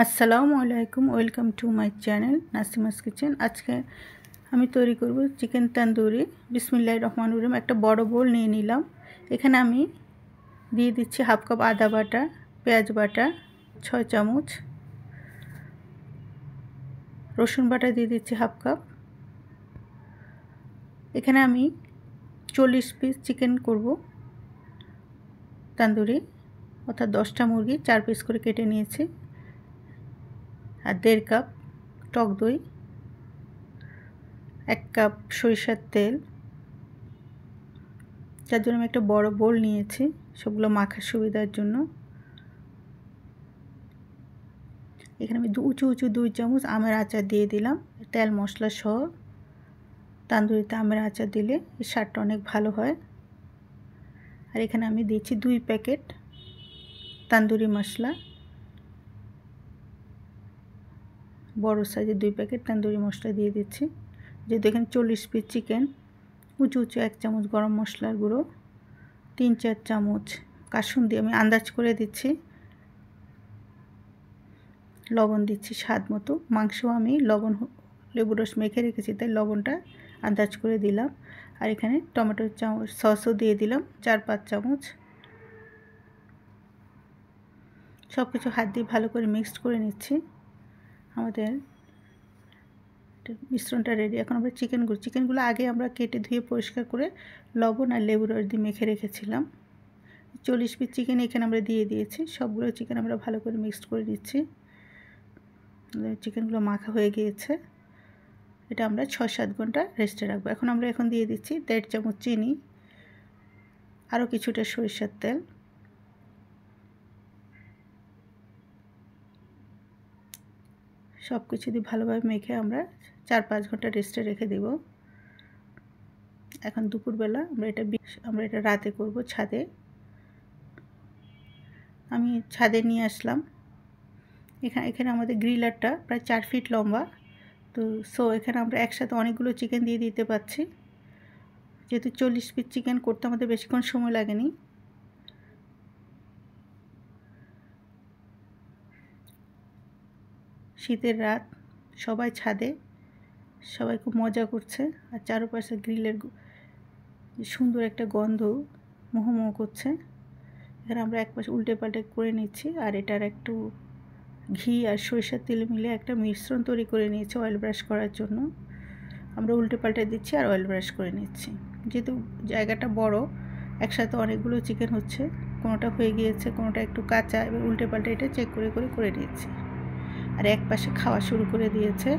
আসসালামু আলাইকুম, welcome to my channel Nasima's kitchen. আজকে আমি তৈরি করব চিকেন তন্দুরি। বিসমিল্লাহির রহমানির রহিম। একটা বড় বোল নিয়ে নিলাম। এখানে আমি দিয়ে দিচ্ছি হাফ কাপ আদা বাটা, পেঁয়াজ বাটা 6 চামচ, রসুন বাটা দিয়ে দিচ্ছি হাফ কাপ। এখানে আমি 40 পিস চিকেন করব তন্দুরি, অর্থাৎ 10টা মুরগি 4 পিস করে কেটে নিয়েছি, আর 1.5 কাপ টক দই, 1 কাপ সরিষার তেল। যার জন্য আমি একটা বড় বোল নিয়েছি সবগুলো মাখার সুবিধার জন্য। এখানে আমি উঁচু 2 চামচ আমের আচার দিয়ে দিলাম, তেল মশলা সহ। তান্দুরিতে আমের আচার দিলে এর স্বাদটা অনেক ভালো হয়। আর এখানে আমি দিয়েছি 2 প্যাকেট তান্দুরি মশলা, বড় সাইজের 2 প্যাকেট তান্দুরি মশলা দিয়ে দিচ্ছি। যেহেতু এখানে 40 পিস চিকেন, উঁচু 1 চামচ গরম মশলার গুঁড়ো, 3-4 চামচ কাসুন্দি আমি আন্দাজ করে দিচ্ছি, লবণ দিচ্ছি স্বাদ মতো। মাংস আমি লবণ লেবু রস মেখে রেখেছি, তাই লবণটা আন্দাজ করে দিলাম। আর এখানে টমেটো সসও দিয়ে দিলাম 4-5 চামচ। সব কিছু হাত দিয়ে ভালো করে মিক্সড করে নিচ্ছি। আমাদের মিশ্রণটা রেডি। এখন আমরা চিকেনগুলো আগে আমরা কেটে ধুয়ে পরিষ্কার করে লবণ আর লেবু রস দিয়ে মেখে রেখেছিলাম। 40 পিস চিকেন এখানে আমরা দিয়ে দিয়েছি। সবগুলো চিকেন আমরা ভালো করে মিক্সড করে নিচ্ছি। চিকেনগুলো মাখা হয়ে গিয়েছে। এটা আমরা 6-7 ঘন্টা রেস্টে রাখবো। আমরা দিয়ে দিচ্ছি 1.5 চামচ চিনি, আরও কিছুটা সরিষার তেল, সব কিছু দিয়ে ভালোভাবে মেখে আমরা 4-5 ঘন্টা রেস্টে রেখে দেব। এখন দুপুরবেলা আমরা এটা রাতে করব ছাদে। আমি ছাদে নিয়ে আসলাম। এখানে আমাদের গ্রিলারটা প্রায় 4 ফিট লম্বা, তো এখানে আমরা একসাথে অনেকগুলো চিকেন দিয়ে দিতে পারছি। যেহেতু 40 পিস চিকেন করতে আমাদের বেশিক্ষণ সময় লাগেনি। শীতের রাত, সবাই ছাদে, সবাই খুব মজা করছে। আর চারপাশে গ্রিলের সুন্দর একটা গন্ধ মোহমোহ করছে। এখানে আমরা এক পাশে উল্টে পাল্টে করে নিচ্ছি, আর এটার একটু ঘি আর সরিষার তেল মিলে একটা মিশ্রণ তৈরি করে নিয়েছি অয়েল ব্রাশ করার জন্য। আমরা উল্টে পাল্টে দিচ্ছি আর অয়েল ব্রাশ করে নিচ্ছি। যেহেতু জায়গাটা বড়, একসাথে অনেকগুলো চিকেন হচ্ছে, কোনোটা হয়ে গিয়েছে, কোনোটা একটু কাঁচা। এবার উল্টে পাল্টে এটা চেক করে নিচ্ছি। আর এক পাশে খাওয়া শুরু করে দিয়েছে।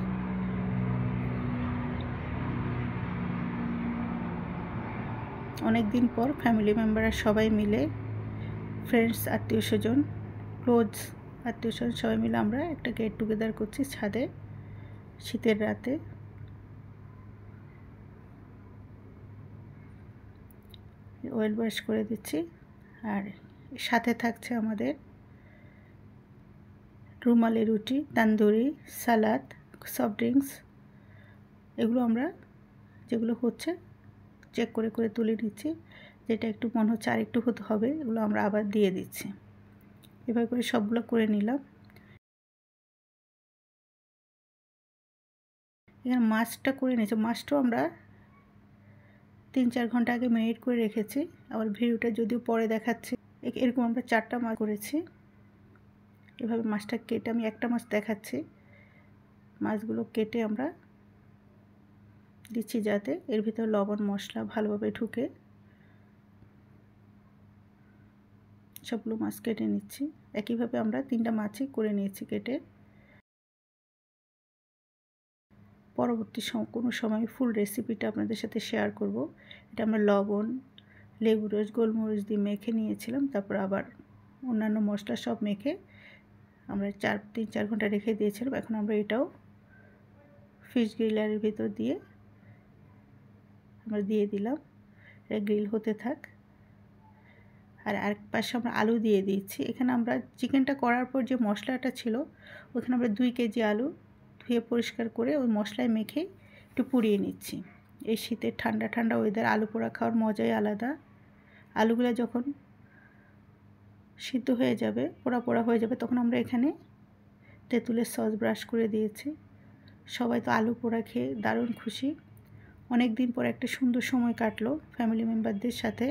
অনেক দিন পর ফ্যামিলি মেম্বাররা সবাই মিলে, ফ্রেন্ডস, আত্মীয় স্বজন, ক্লোজ আত্মীয় স্বজন সবাই মিলে আমরা একটা গেট টুগেদার করছি ছাদে শীতের রাতে। অয়েল ব্রাশ করে দিচ্ছি। আর সাথে থাকছে আমাদের রুমালি রুটি, তান্দুরি, সালাদ, সফট ড্রিঙ্কস। এগুলো আমরা যেগুলো হচ্ছে চেক করে তুলে নিচ্ছি। যেটা একটু মনে হচ্ছে আর একটু হতে হবে, এগুলো আমরা আবার দিয়ে দিচ্ছি। এভাবে করে সবগুলো করে নিলাম। এখানে মাছটা করে নিয়েছি। মাছটাও আমরা 3-4 ঘন্টা আগে ম্যারিনেট করে রেখেছি। আবার ভিডিওটা যদিও পরে দেখাচ্ছি। এরকম আমরা 4টা মাছ করেছি। এভাবে মাছটা কেটে আমি একটা মাছ দেখাচ্ছি। মাছগুলো কেটে আমরা দিচ্ছি যাতে এর ভিতরে লবণ মশলা ভালোভাবে ঢুকে। সবগুলো মাছ কেটে নিচ্ছি। একইভাবে আমরা 3টা মাছই করে নিয়েছি কেটে। পরবর্তী কোনো সময় ফুল রেসিপিটা আপনাদের সাথে শেয়ার করব। এটা আমরা লবণ, লেবু রস, গোলমরিচ দিয়ে মেখে নিয়েছিলাম। তারপর আবার অন্যান্য মশলা সব মেখে আমরা 3-4 ঘন্টা রেখে দিয়েছিলাম। এখন আমরা এটাও ফিশ গ্রিলারের ভিতর দিয়ে আমরা দিয়ে দিলাম। এটা গ্রিল হতে থাক। আর আরেক পাশে আমরা আলু দিয়ে দিচ্ছি। এখানে আমরা চিকেনটা করার পর যে মশলাটা ছিল, ওখানে আমরা 2 কেজি আলু ধুয়ে পরিষ্কার করে ওই মশলায় মেখে একটু পুড়িয়ে নিচ্ছি। এই শীতের ঠান্ডা ওয়েদার আলু পোড়া খাওয়ার মজাই আলাদা। আলুগুলো যখন সিদ্ধ হয়ে যাবে, পোড়া হয়ে যাবে, তখন আমরা এখানে তেঁতুলের সস ব্রাশ করে দিয়েছি। সবাই তো আলু পোড়া খেয়ে দারুণ খুশি। অনেক দিন পর একটা সুন্দর সময় কাটলো ফ্যামিলি মেম্বারদের সাথে।